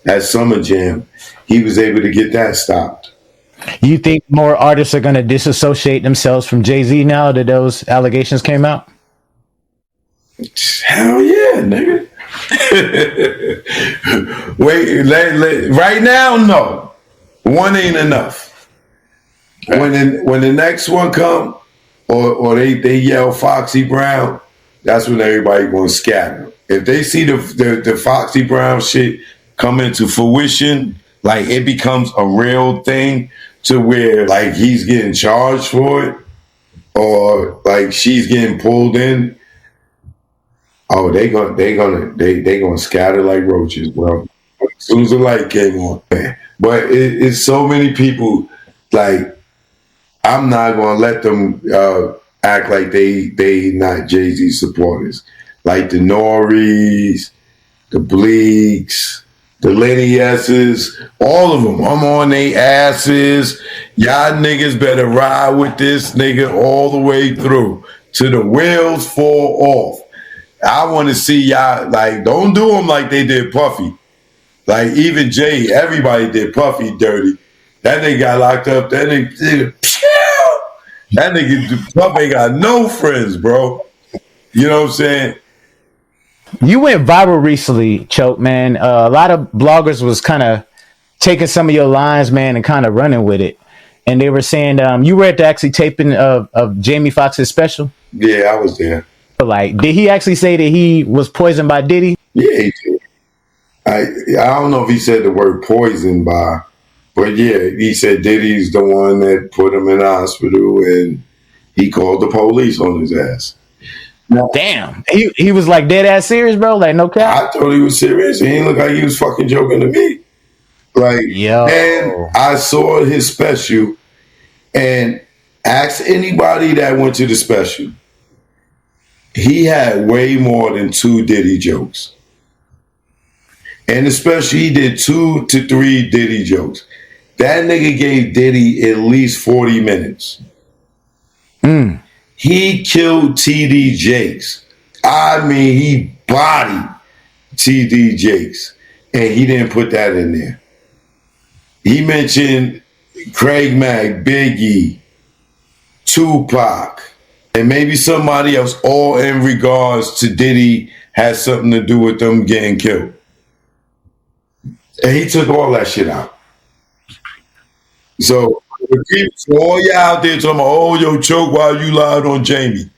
at Summer Jam, he was able to get that stopped. You think more artists are going to disassociate themselves from Jay-Z now that those allegations came out? Hell yeah, nigga. Wait, right now, no. One ain't enough. When the next one come, or they yell Foxy Brown, that's when everybody gonna scatter. If they see the Foxy Brown shit come into fruition, like it becomes a real thing to where like he's getting charged for it, or like she's getting pulled in. Oh, they gonna scatter like roaches, bro. As soon as the light came on, but it's so many people. Like I'm not gonna let them act like they not Jay-Z supporters. Like the Norries, the Bleaks, the Lenny S's, all of them. I'm on they asses. Y'all niggas better ride with this nigga all the way through till the wheels fall off. I want to see y'all, like, don't do them like they did Puffy. Like, even Jay, everybody did Puffy dirty. That nigga got locked up. That nigga Puffy ain't got no friends, bro. You know what I'm saying? You went viral recently, Choke, man. A lot of bloggers was kind of taking some of your lines, man, and kind of running with it. And they were saying you were at the actually taping of Jamie Foxx's special? Yeah, I was there. Like, did he actually say that he was poisoned by Diddy? Yeah, he did. I don't know if he said the word poisoned by, but yeah, he said Diddy's the one that put him in the hospital, and he called the police on his ass. Now, damn, he was like dead ass serious, bro. Like no cap. I thought he was serious. He didn't look like he was fucking joking to me. Like, yo, and I saw his special, and ask anybody that went to the special. He had way more than 2 Diddy jokes. And especially he did 2 to 3 Diddy jokes. That nigga gave Diddy at least 40 minutes. He killed TD Jakes. I mean, he bodied TD Jakes. And he didn't put that in there. He mentioned Craig Mack, Biggie, Tupac, and maybe somebody else, all in regards to Diddy has something to do with them getting killed. And he took all that shit out. So, all y'all out there talking about, oh, yo, Choke, why you lied on Jamie?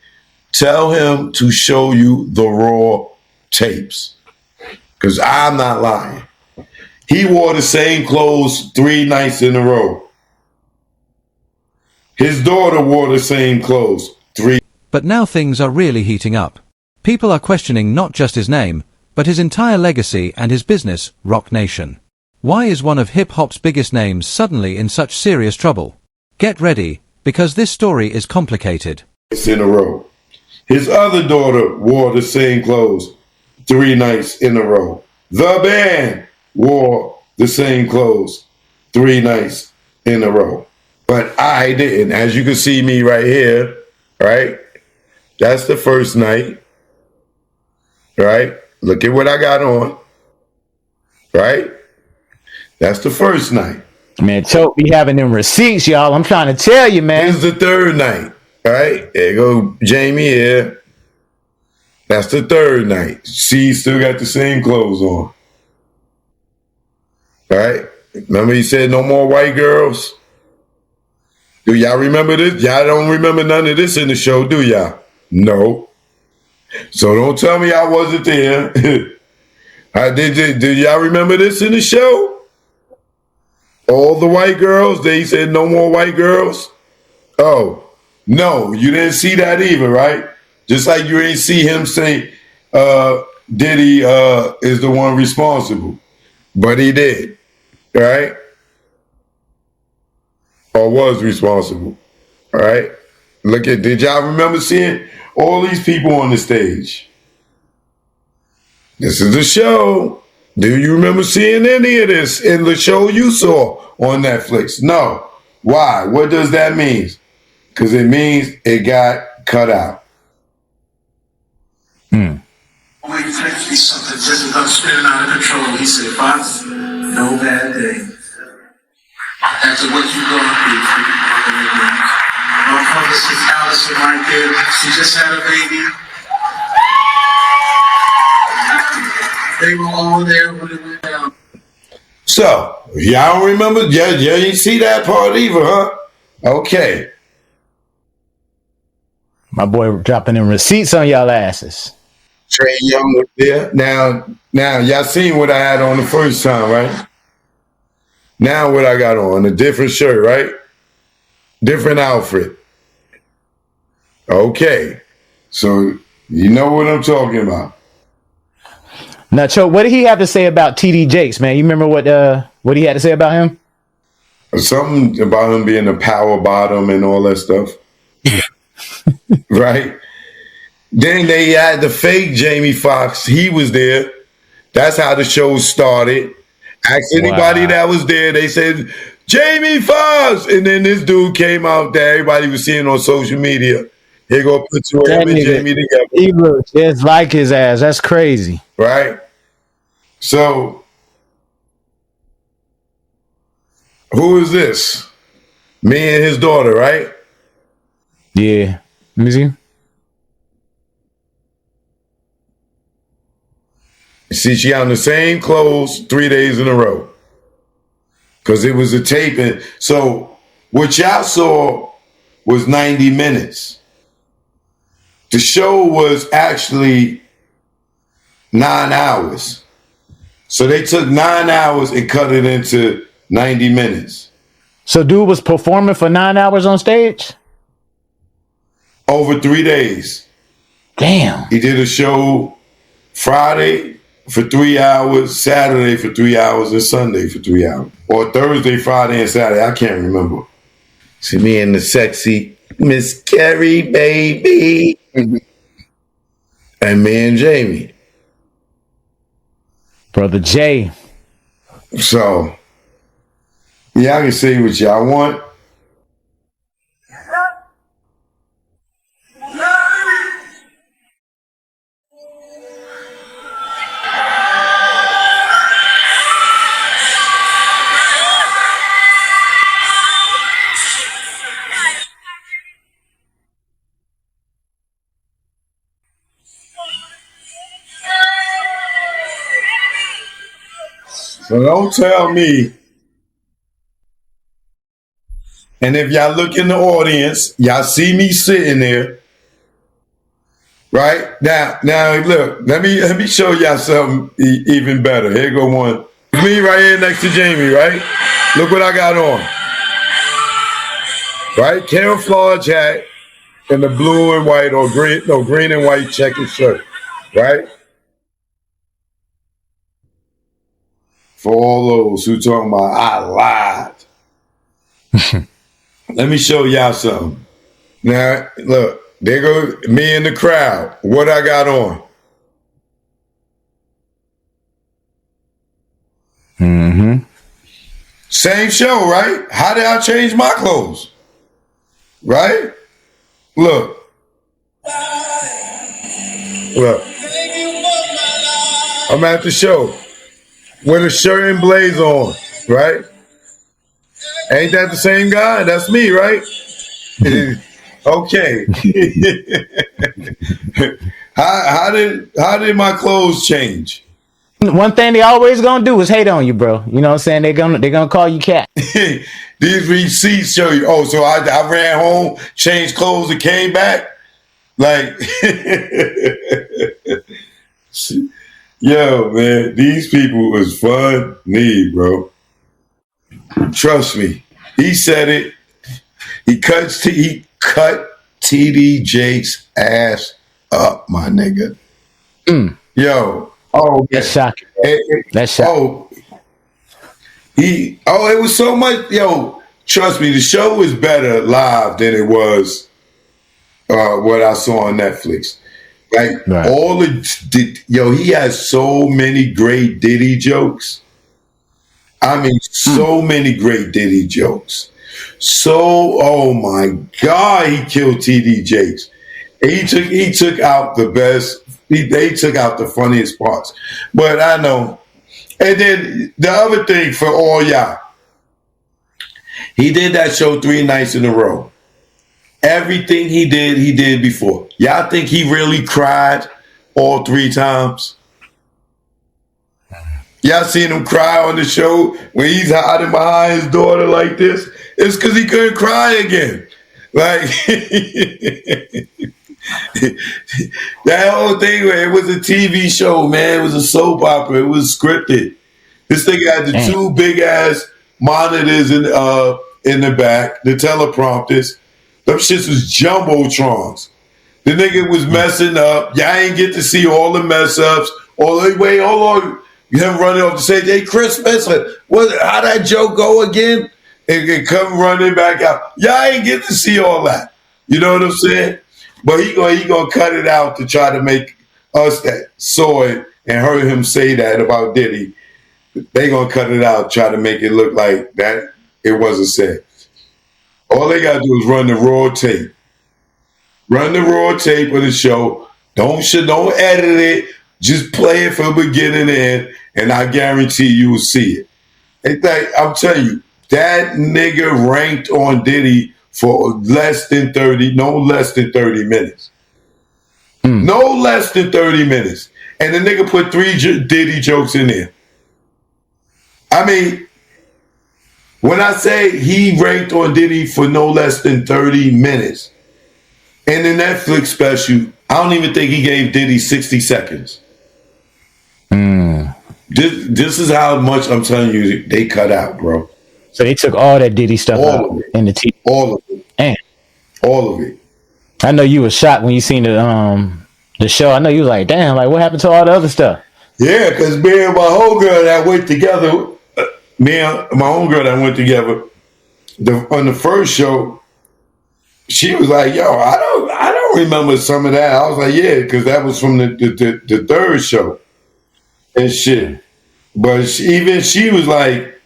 Tell him to show you the raw tapes. Because I'm not lying. He wore the same clothes 3 nights in a row. His daughter wore the same clothes 3. But now things are really heating up. People are questioning not just his name, but his entire legacy and his business, Roc Nation. Why is one of hip-hop's biggest names suddenly in such serious trouble? Get ready, because this story is complicated. In a row. His other daughter wore the same clothes 3 nights in a row. The band wore the same clothes 3 nights in a row. But I didn't. As you can see me right here, right? That's the first night, right? Look at what I got on, right? That's the first night. Man, Choke be having them receipts, y'all. I'm trying to tell you, man. This is the third night, right? There go Jamie here. That's the third night. She still got the same clothes on. Right? Remember he said no more white girls? Do y'all remember this? Y'all don't remember none of this in the show, do y'all? No. So don't tell me I wasn't there. Did y'all remember this in the show? All the white girls, they said no more white girls? Oh, no, you didn't see that either, right? Just like you ain't see him say Diddy is the one responsible. But he did, right? Or was responsible, all right? Look at, did y'all remember seeing all these people on the stage? This is the show. Do you remember seeing any of this in the show you saw on Netflix? No. Why? What does that mean? Because it means it got cut out. Wait for it to be something just about spinning out of control. He said, Fox, no bad day. After what you've gone through, my publicist Allison right there, she just had a baby. They were all there when it went down. So, y'all don't remember? Yeah, you didn't see that part either, huh? Okay. My boy dropping in receipts on y'all asses. Trey Young was there. Now, y'all seen what I had on the first time, right? Now what I got on, a different shirt, right? Different outfit. Okay. So, you know what I'm talking about. Now, Cho, what did he have to say about TD Jakes, man? You remember what he had to say about him? Something about him being a power bottom and all that stuff. Right? Then they had the fake Jamie Foxx. He was there. That's how the show started. Ask anybody that was there. They said, Jamie Foxx. And then this dude came out that everybody was seeing on social media. Here go put two of him and Jamie together. He looks just like his ass. That's crazy. Right? So, who is this? Me and his daughter, right? Yeah. Let me see. See, she on the same clothes 3 days in a row. Because it was a taping. So, what y'all saw was 90 minutes. The show was actually 9 hours. So they took 9 hours and cut it into 90 minutes. So dude was performing for 9 hours on stage? Over 3 days. Damn. He did a show Friday for 3 hours, Saturday for 3 hours, and Sunday for 3 hours. Or Thursday, Friday, and Saturday. I can't remember. See me and the sexy Miss Carrie, baby. And me and Jamie. Brother Jay. So, yeah, I can say what y'all want. So don't tell me. And if y'all look in the audience, y'all see me sitting there. Right? Now look, let me show y'all something even better. Here go one. Me right here next to Jamie, right? Look what I got on. Right? Camouflage hat and the blue and white or green and white checkered shirt. Right? For all those who talking about I lied. Let me show y'all something. Now, look, there go me in the crowd. What I got on? Mm-hmm. Same show, right? How did I change my clothes? Right? Look. Look. I'm at the show with a shirt and blaze on, right? Ain't that the same guy? That's me, right? Okay. how did my clothes change? One thing they always gonna do is hate on you, bro. You know what I'm saying? They're gonna call you cat. These receipts show you. Oh, so I ran home, changed clothes, and came back. Like, yo, man, these people was funny, bro. Trust me. He said it. He cut TD Jakes' ass up, my nigga. Yo. Oh, that's shocking. That's shocking. It was so much. Yo, trust me, the show was better live than it was what I saw on Netflix. Like he has so many great Diddy jokes. I mean, so many great Diddy jokes. Oh my God, he killed TD Jakes. He took out the best They took out the funniest parts. But I know. And then the other thing for all y'all, he did that show 3 nights in a row. Everything he did before. Y'all think he really cried all 3 times? Y'all seen him cry on the show when he's hiding behind his daughter like this? It's because he couldn't cry again. Like, that whole thing, it was a TV show, man. It was a soap opera. It was scripted. This thing had the 2 big-ass monitors in the back, the teleprompters. Them shits was jumbotrons. The nigga was messing up. Y'all ain't get to see all the mess-ups. Wait, hold on. Him running off the stage. Hey, Chris Messler, how that joke go again? And come running back out. Y'all ain't get to see all that. You know what I'm saying? But he gonna cut it out to try to make us that saw it and heard him say that about Diddy. They gonna cut it out, try to make it look like that it wasn't said. All they gotta do is run the raw tape. Run the raw tape of the show. Don't edit it. Just play it from beginning to end, and I guarantee you will see it. I'm telling you, that nigga ranked on Diddy for no less than 30 minutes. No less than 30 minutes. And the nigga put 3 Diddy jokes in there. I mean, when I say he ranked on Diddy for no less than 30 minutes, in the Netflix special, I don't even think he gave Diddy 60 seconds. This is how much I'm telling you they cut out, bro. So they took all that Diddy stuff out in the TV. All of it. Damn. All of it. I know you were shocked when you seen the show. I know you was like, damn, like what happened to all the other stuff? Yeah, because me and my homegirl that went together, on the first show, she was like, yo, I don't remember some of that. I was like, yeah, because that was from the third show and shit. But she was like,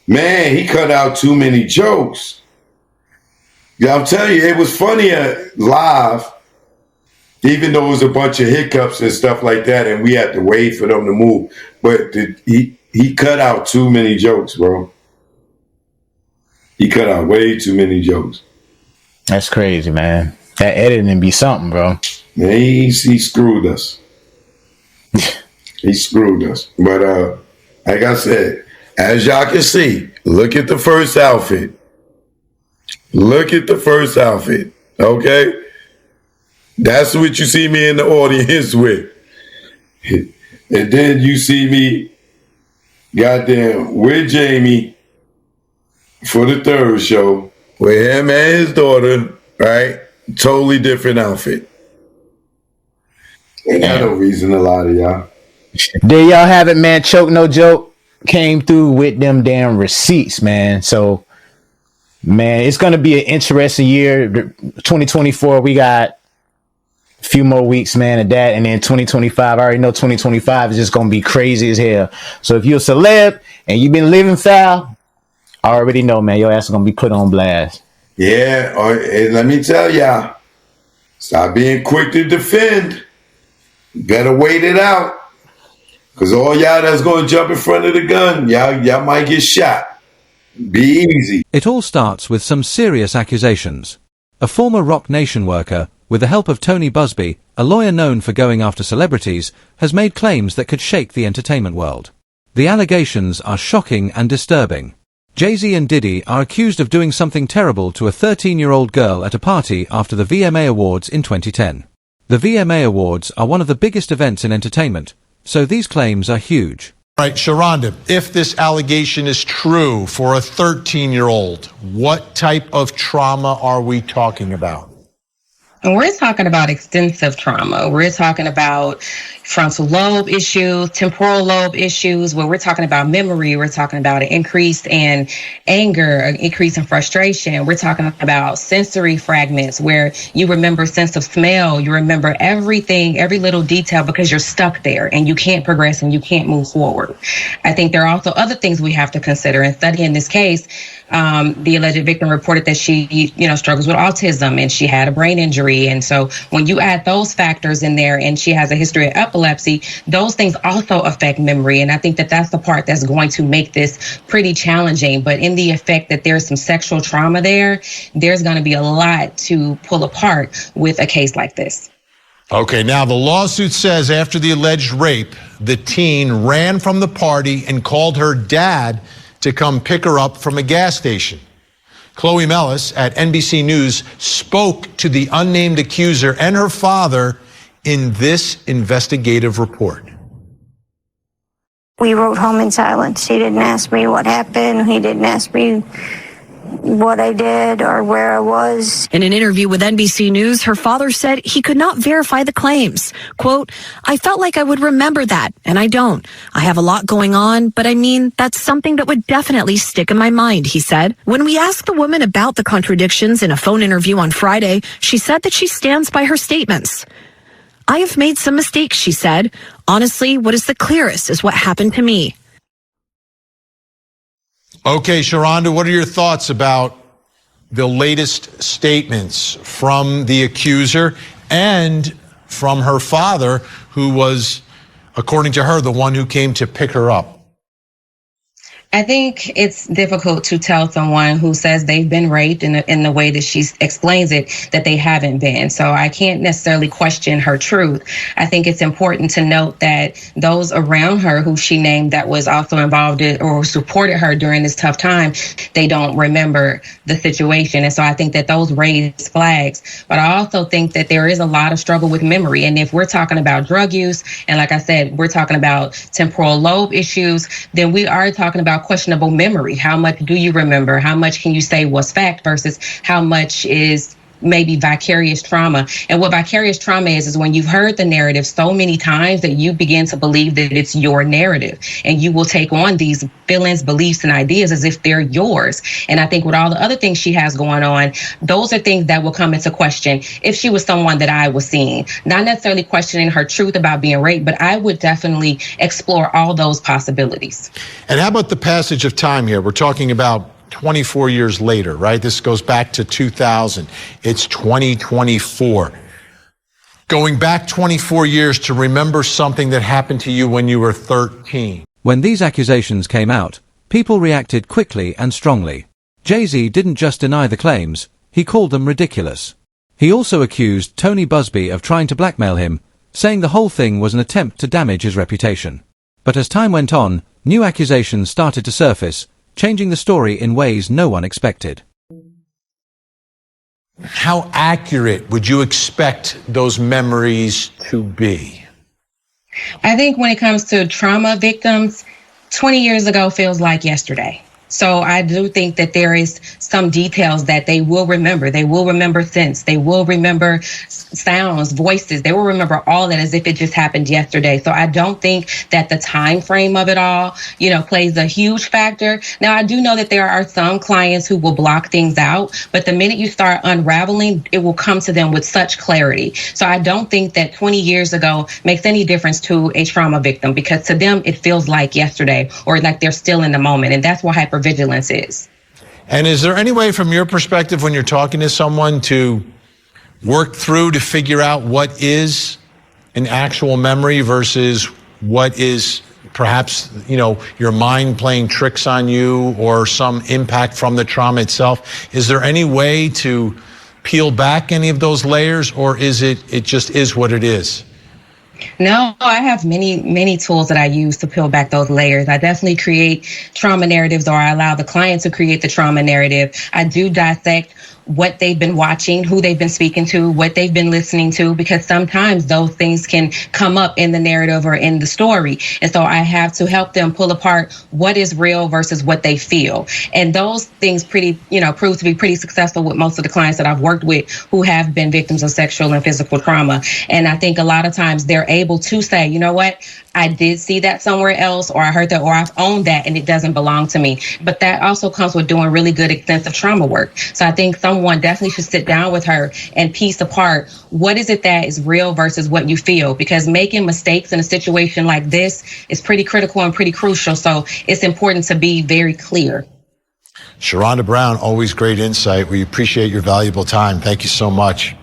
man, he cut out too many jokes. Yeah, I'm telling you, it was funnier live, even though it was a bunch of hiccups and stuff like that, and we had to wait for them to move. But he cut out too many jokes, bro. He cut out way too many jokes. That's crazy, man. That editing be something, bro. Man, he screwed us. He screwed us. But like I said, as y'all can see, look at the first outfit. Look at the first outfit. Okay? That's what you see me in the audience with. And then you see me, goddamn, with Jamie for the third show, with him and his daughter, right? Totally different outfit. Ain't got no reason to lie to y'all. There y'all have it, man. Choke No Joke came through with them damn receipts, man. So, man, it's going to be an interesting year. 2024, we got a few more weeks, man, of that. And then 2025, I already know 2025 is just going to be crazy as hell. So if you're a celeb and you've been living foul, I already know, man, your ass is going to be put on blast. Yeah, and let me tell y'all, stop being quick to defend. Better wait it out. Because all y'all that's going to jump in front of the gun, y'all might get shot. Be easy. It all starts with some serious accusations. A former Roc Nation worker, with the help of Tony Busby, a lawyer known for going after celebrities, has made claims that could shake the entertainment world. The allegations are shocking and disturbing. Jay-Z and Diddy are accused of doing something terrible to a 13-year-old girl at a party after the VMA Awards in 2010. The VMA Awards are one of the biggest events in entertainment, so these claims are huge. Right, Sharonda, if this allegation is true for a 13-year-old, what type of trauma are we talking about? And we're talking about extensive trauma. We're talking about, frontal lobe issues, temporal lobe issues, where we're talking about memory, we're talking about an increase in anger, an increase in frustration. We're talking about sensory fragments where you remember sense of smell, you remember everything, every little detail because you're stuck there and you can't progress and you can't move forward. I think there are also other things we have to consider. In studying this case, the alleged victim reported that she, struggles with autism and she had a brain injury. And so when you add those factors in there and she has a history of epilepsy, those things also affect memory. And I think that that's the part that's going to make this pretty challenging. But in the effect that there's some sexual trauma there, there's going to be a lot to pull apart with a case like this. Okay, now the lawsuit says after the alleged rape, the teen ran from the party and called her dad to come pick her up from a gas station. Chloe Mellis at NBC News spoke to the unnamed accuser and her father in this investigative report. We rode home in silence. He didn't ask me what happened. He didn't ask me what I did or where I was. In an interview with NBC News, her father said he could not verify the claims. Quote, I felt like I would remember that, and I don't. I have a lot going on, but I mean, that's something that would definitely stick in my mind, he said. When we asked the woman about the contradictions in a phone interview on Friday, she said that she stands by her statements. I have made some mistakes, she said. Honestly, what is the clearest is what happened to me. Okay, Sharonda, what are your thoughts about the latest statements from the accuser and from her father, who was, according to her, the one who came to pick her up? I think it's difficult to tell someone who says they've been raped in the way that she explains it, that they haven't been. So I can't necessarily question her truth. I think it's important to note that those around her who she named that was also involved in or supported her during this tough time, they don't remember the situation. And so I think that those raise flags. But I also think that there is a lot of struggle with memory. And if we're talking about drug use, and like I said, we're talking about temporal lobe issues, then we are talking about questionable memory. How much do you remember? How much can you say was fact versus how much is maybe vicarious trauma? And what vicarious trauma is when you've heard the narrative so many times that you begin to believe that it's your narrative, and you will take on these feelings, beliefs, and ideas as if they're yours. And I think with all the other things she has going on, those are things that will come into question if she was someone that I was seeing. Not necessarily questioning her truth about being raped, but I would definitely explore all those possibilities. And how about the passage of time here? We're talking about 24 years later, right? This goes back to 2000. It's 2024. Going back 24 years to remember something that happened to you when you were 13. When these accusations came out, people reacted quickly and strongly. Jay-Z didn't just deny the claims, he called them ridiculous. He also accused Tony Busby of trying to blackmail him, saying the whole thing was an attempt to damage his reputation. But as time went on, new accusations started to surface, changing the story in ways no one expected. How accurate would you expect those memories to be? I think when it comes to trauma victims, 20 years ago feels like yesterday. So I do think that there is some details that they will remember. They will remember scents. They will remember sounds, voices. They will remember all that as if it just happened yesterday. So I don't think that the time frame of it all, plays a huge factor. Now, I do know that there are some clients who will block things out, but the minute you start unraveling, it will come to them with such clarity. So I don't think that 20 years ago makes any difference to a trauma victim, because to them, it feels like yesterday or like they're still in the moment. And that's what hypervigilance is. And is there any way from your perspective when you're talking to someone to work through to figure out what is an actual memory versus what is perhaps, your mind playing tricks on you or some impact from the trauma itself? Is there any way to peel back any of those layers, or is it just is what it is? No, I have many tools that I use to peel back those layers. I definitely create trauma narratives, or I allow the client to create the trauma narrative. I do dissect what they've been watching, who they've been speaking to, what they've been listening to, because sometimes those things can come up in the narrative or in the story. And so I have to help them pull apart what is real versus what they feel. And those things prove to be pretty successful with most of the clients that I've worked with who have been victims of sexual and physical trauma. And I think a lot of times they're able to say, you know what, I did see that somewhere else, or I heard that, or I've owned that, and it doesn't belong to me. But that also comes with doing really good extensive trauma work. So I think someone definitely should sit down with her and piece apart what is it that is real versus what you feel, because making mistakes in a situation like this is pretty critical and pretty crucial. So it's important to be very clear. Sharonda Brown, always great insight. We appreciate your valuable time. Thank you so much.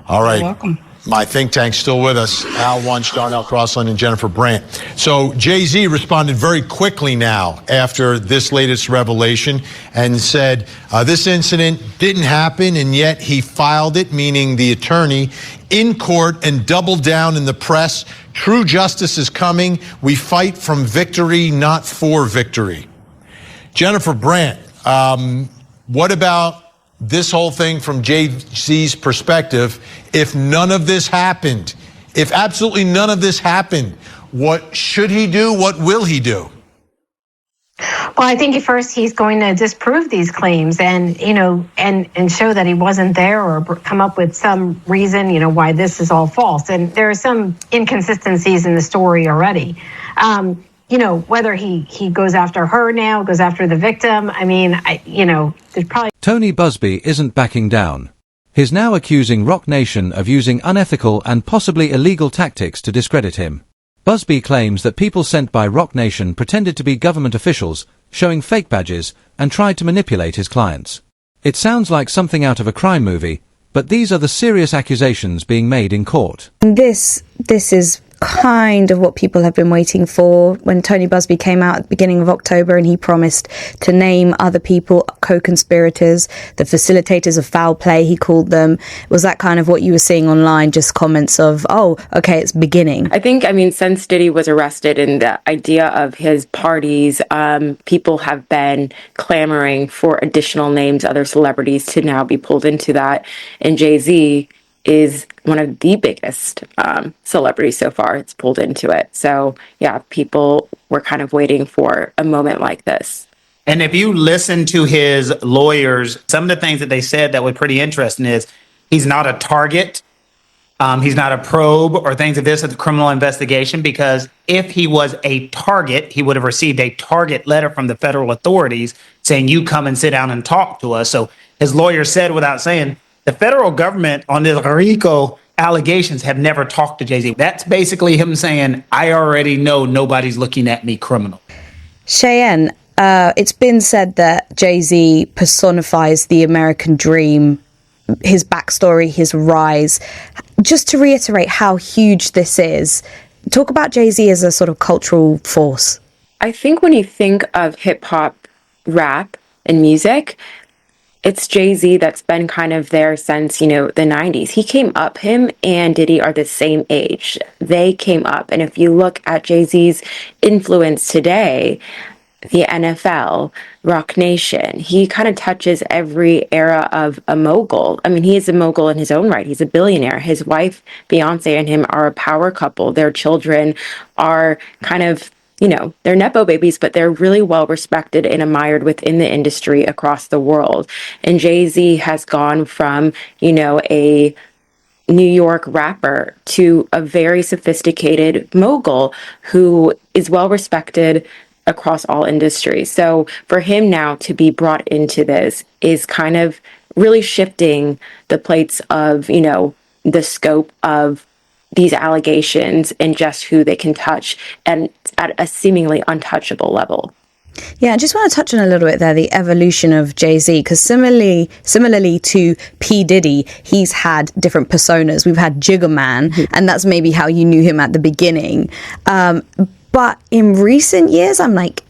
All right. You're welcome. My think tank's still with us. Al Wunsch, Darnell Crossland, and Jennifer Brandt. So Jay-Z responded very quickly now after this latest revelation and said this incident didn't happen, and yet he filed it, meaning the attorney, in court and doubled down in the press. True justice is coming. We fight from victory, not for victory. Jennifer Brandt, what about this whole thing from Jay-Z's perspective? If none of this happened, if absolutely none of this happened, what should he do? What will he do? Well, I think at first he's going to disprove these claims and, and show that he wasn't there, or come up with some reason, why this is all false. And there are some inconsistencies in the story already. Whether he goes after her now, goes after the victim. I mean, there's probably... Tony Busby isn't backing down. He's now accusing Roc Nation of using unethical and possibly illegal tactics to discredit him. Busby claims that people sent by Roc Nation pretended to be government officials, showing fake badges, and tried to manipulate his clients. It sounds like something out of a crime movie, but these are the serious accusations being made in court. This is kind of what people have been waiting for. When Tony Busby came out at the beginning of October and he promised to name other people co-conspirators, the facilitators of foul play, he called them. Was that kind of what you were seeing online, just comments of, oh, okay, it's beginning? I think, since Diddy was arrested and the idea of his parties, people have been clamoring for additional names, other celebrities to now be pulled into that. And Jay-Z is one of the biggest celebrities so far. It's pulled into it. So, yeah, people were kind of waiting for a moment like this. And if you listen to his lawyers, some of the things that they said that were pretty interesting is he's not a target. He's not a probe or things of this at the criminal investigation, because if he was a target, he would have received a target letter from the federal authorities saying, you come and sit down and talk to us. So his lawyer said, without saying, the federal government on the RICO allegations have never talked to Jay-Z. That's basically him saying, I already know nobody's looking at me criminal. Cheyenne, it's been said that Jay-Z personifies the American dream, his backstory, his rise. Just to reiterate how huge this is, talk about Jay-Z as a sort of cultural force. I think when you think of hip-hop, rap, and music, it's Jay-Z that's been kind of there since, the 90s. Him and Diddy are the same age. They came up. And if you look at Jay-Z's influence today, the NFL, Roc Nation, he kind of touches every era of a mogul. He is a mogul in his own right. He's a billionaire. His wife, Beyonce, and him are a power couple. Their children are kind of, they're Nepo babies, but they're really well respected and admired within the industry across the world. And Jay-Z has gone from, a New York rapper to a very sophisticated mogul who is well respected across all industries. So for him now to be brought into this is kind of really shifting the plates of, the scope of these allegations and just who they can touch, and at a seemingly untouchable level. Yeah, I just want to touch on a little bit there, the evolution of Jay-Z, because similarly to P. Diddy, he's had different personas. We've had Jigga Man, and that's maybe how you knew him at the beginning. But in recent years, I'm like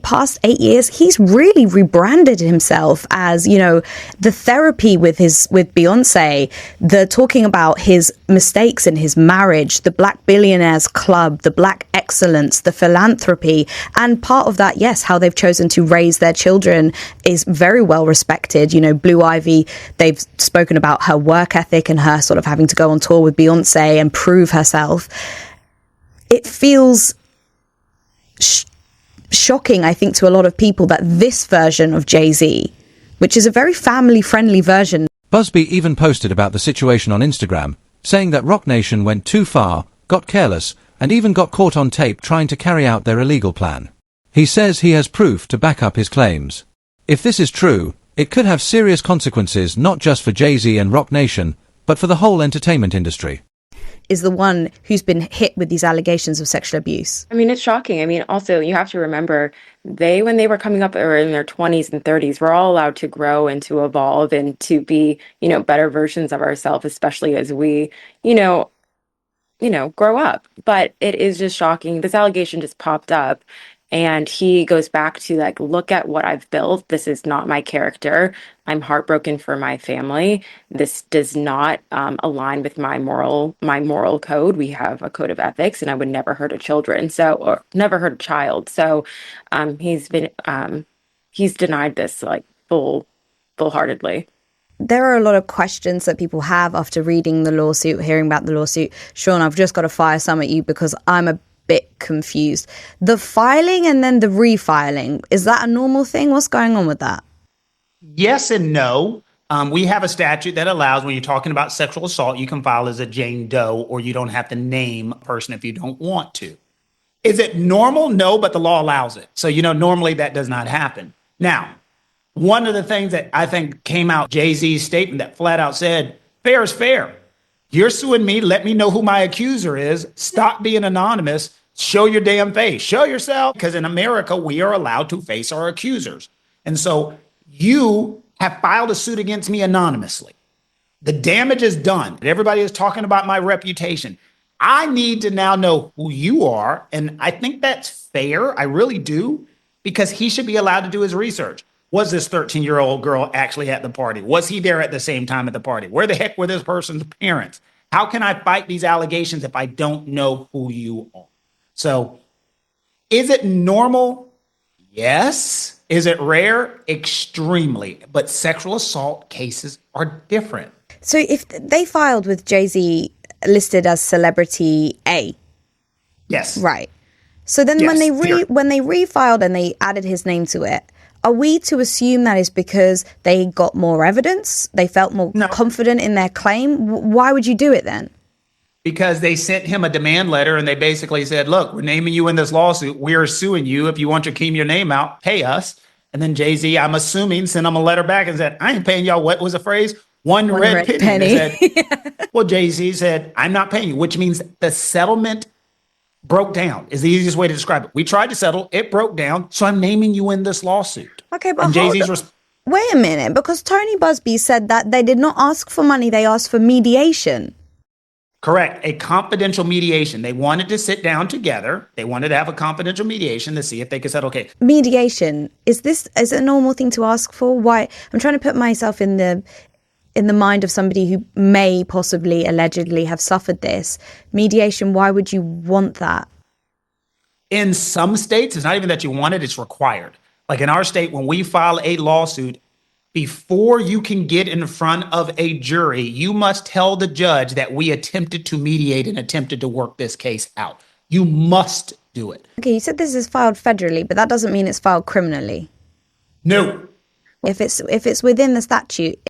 past 8 years, he's really rebranded himself as, you know, the therapy with Beyonce, the talking about his mistakes in his marriage, the Black Billionaires Club, the Black Excellence, the philanthropy. And part of that, yes, how they've chosen to raise their children is very well respected. You know, Blue Ivy, they've spoken about her work ethic and her sort of having to go on tour with Beyonce and prove herself. It feels shocking, I think, to a lot of people that this version of Jay-Z, which is a very family-friendly version. Busby even posted about the situation on Instagram, saying that Roc Nation went too far, got careless, and even got caught on tape trying to carry out their illegal plan. He says he has proof to back up his claims. If this is true, it could have serious consequences not just for Jay-Z and Roc Nation, but for the whole entertainment industry. Is the one who's been hit with these allegations of sexual abuse. I mean, it's shocking. I mean, also, you have to remember, when they were coming up or in their 20s and 30s, we're all allowed to grow and to evolve and to be, you know, better versions of ourselves, especially as we, grow up. But it is just shocking. This allegation just popped up. And he goes back to, like, look at what I've built. This is not my character. I'm heartbroken for my family. This does not align with my moral code. We have a code of ethics, and I would never hurt a or never hurt a child. So he's denied this, like, full-heartedly. There are a lot of questions that people have after reading the lawsuit, hearing about the lawsuit. Sean, I've just got to fire some at you because I'm a bit confused. The filing and then the refiling, is that a normal thing? What's going on with that? Yes and no. We have a statute that allows, when you're talking about sexual assault, you can file as a Jane Doe, or you don't have to name a person if you don't want to. Is it normal? No, but the law allows it. So, normally that does not happen. Now, one of the things that I think came out, Jay-Z's statement that flat out said, fair is fair. You're suing me. Let me know who my accuser is. Stop being anonymous. Show your damn face. Show yourself. Because in America, we are allowed to face our accusers. And so you have filed a suit against me anonymously. The damage is done. Everybody is talking about my reputation. I need to now know who you are. And I think that's fair. I really do. Because he should be allowed to do his research. Was this 13-year-old girl actually at the party? Was he there at the same time at the party? Where the heck were this person's parents? How can I fight these allegations if I don't know who you are? So, is it normal? Yes. Is it rare? Extremely. But sexual assault cases are different. So if they filed with Jay-Z listed as celebrity A. Yes. Right. So then yes, when they refiled and they added his name to it, are we to assume that is because they got more evidence? They felt more confident in their claim? Why would you do it then? Because they sent him a demand letter and they basically said, look, we're naming you in this lawsuit. We're suing you. If you want to keep your name out, pay us. And then Jay-Z, I'm assuming, sent him a letter back and said, I ain't paying y'all. What was the phrase? One red penny. Said, well, Jay-Z said, I'm not paying you, which means the settlement broke down is the easiest way to describe it. We tried to settle. It broke down. So I'm naming you in this lawsuit. Okay, but wait a minute, because Tony Busby said that they did not ask for money. They asked for mediation. Correct. A confidential mediation. They wanted to sit down together. They wanted to have a confidential mediation to see if they could settle. Okay. Mediation. Is it a normal thing to ask for? Why? I'm trying to put myself in the mind of somebody who may possibly allegedly have suffered this. Mediation, why would you want that? In some states, it's not even that you want it, it's required. Like in our state, when we file a lawsuit, before you can get in front of a jury, you must tell the judge that we attempted to mediate and attempted to work this case out. You must do it. Okay, you said this is filed federally, but that doesn't mean it's filed criminally. No. If it's within the statute,